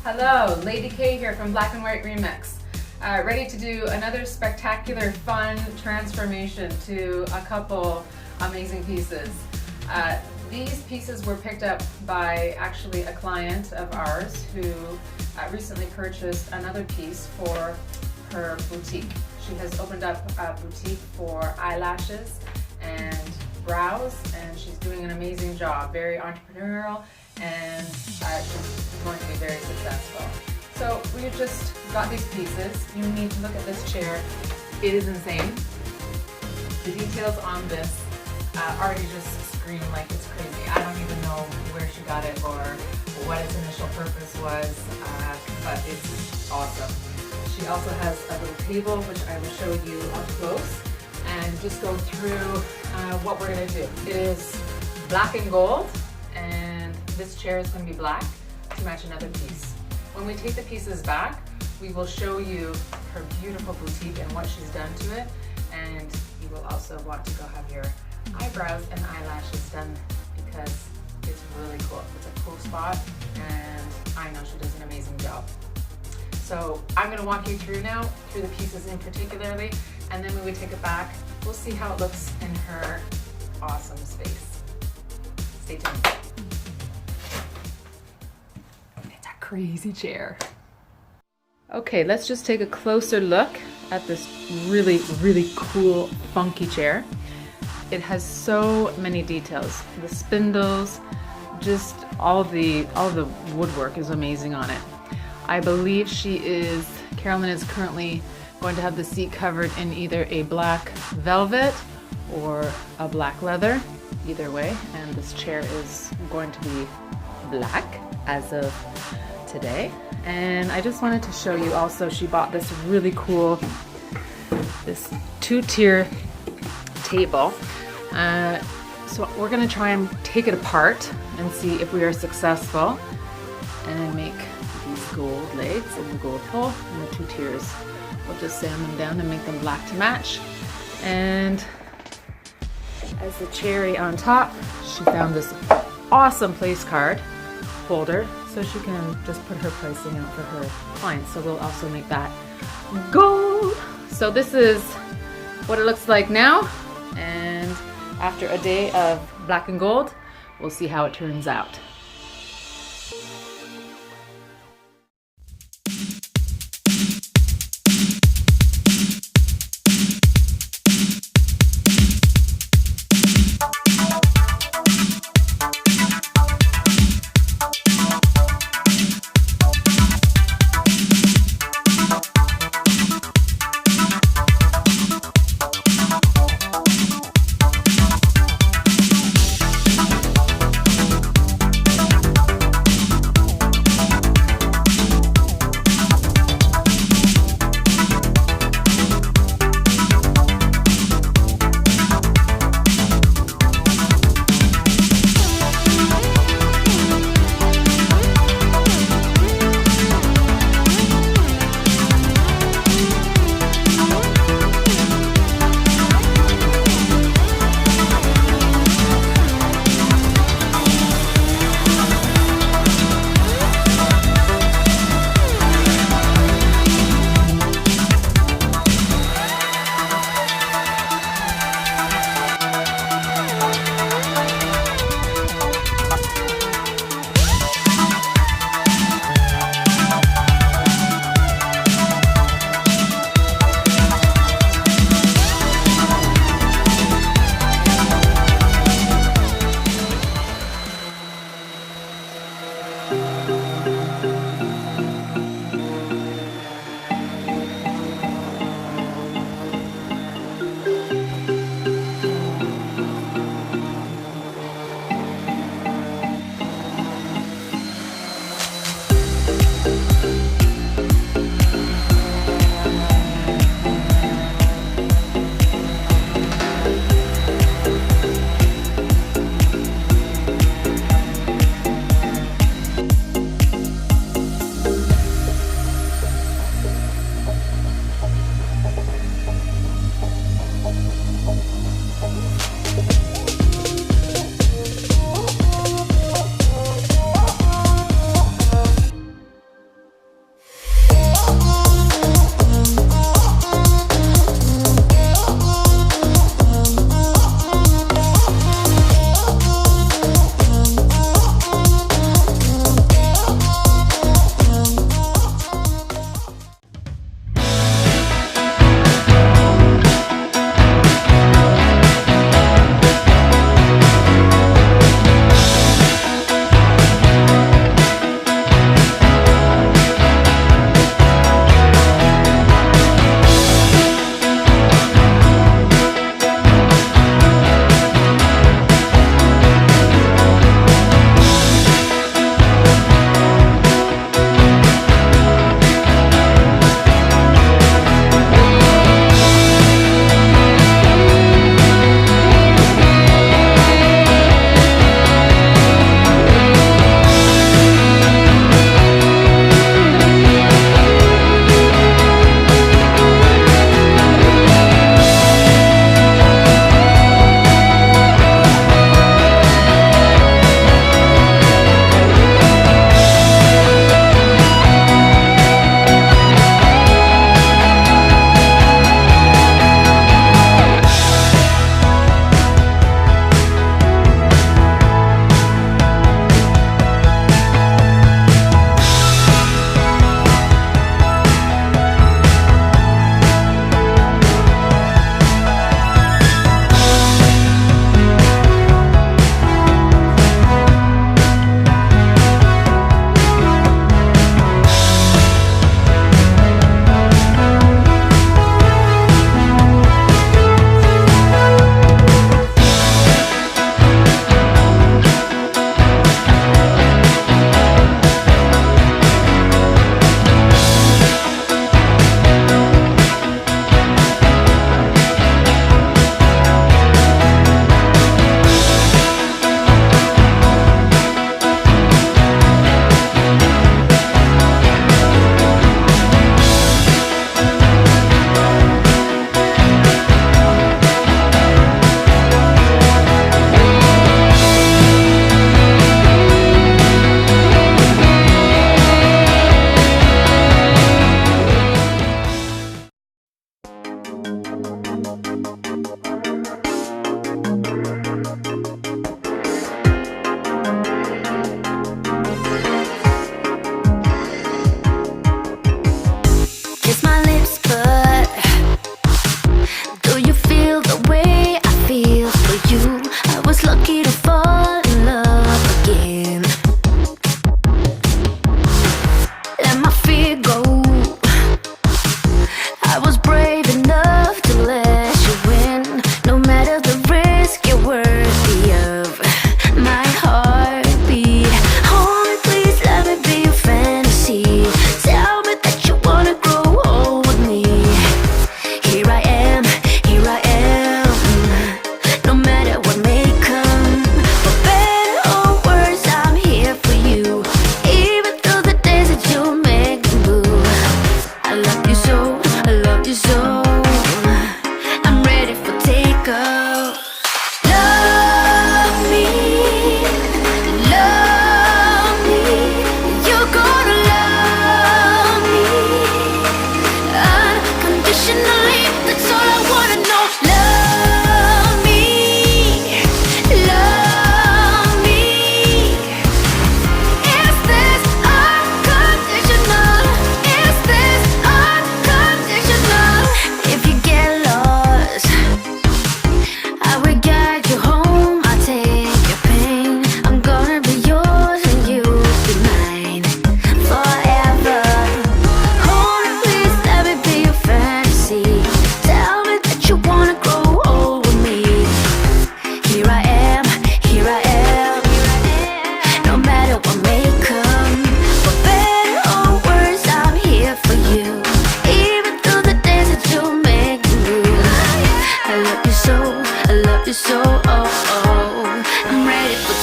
Hello, Lady K here from Black and White Remix. Ready to do another spectacular, fun transformation to a couple amazing pieces. These pieces were picked up by actually a client of ours who recently purchased another piece for her boutique. She has opened up a boutique for eyelashes and brows, and she's doing an amazing job, very entrepreneurial, and she's going to be very successful. So we just got these pieces. You need to look at this chair. It is insane. The details on this already just scream like it's crazy. I don't even know where she got it or what its initial purpose was, but it's awesome. She also has a little table, which I will show you up close and just go through what we're going to do. It is black and gold, and this chair is going to be black to match another piece. When we take the pieces back, we will show you her beautiful boutique and what she's done to it, and you will also want to go have your eyebrows and eyelashes done because it's really cool. It's a cool spot, and I know she does an amazing job. So I'm going to walk you through now, through the pieces in particularly, and then when we take it back, we'll see how it looks in her awesome space. Stay tuned. It's a crazy chair. Okay, let's just take a closer look at this really, really cool, funky chair. It has so many details. The spindles, just all the woodwork is amazing on it. I believe Carolyn is currently going to have the seat covered in either a black velvet or a black leather, either way, and this chair is going to be black as of today. And I just wanted to show you also, she bought this really cool, this two-tier table. So we're gonna try and take it apart and see if we are successful and make these gold legs and the gold pole and the two tiers. We'll just sand them down and make them black to match. And as the cherry on top, she found this awesome place card holder so she can just put her pricing out for her clients. So we'll also make that gold. So this is what it looks like now, and after a day of black and gold, we'll see how it turns out.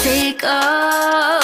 take over.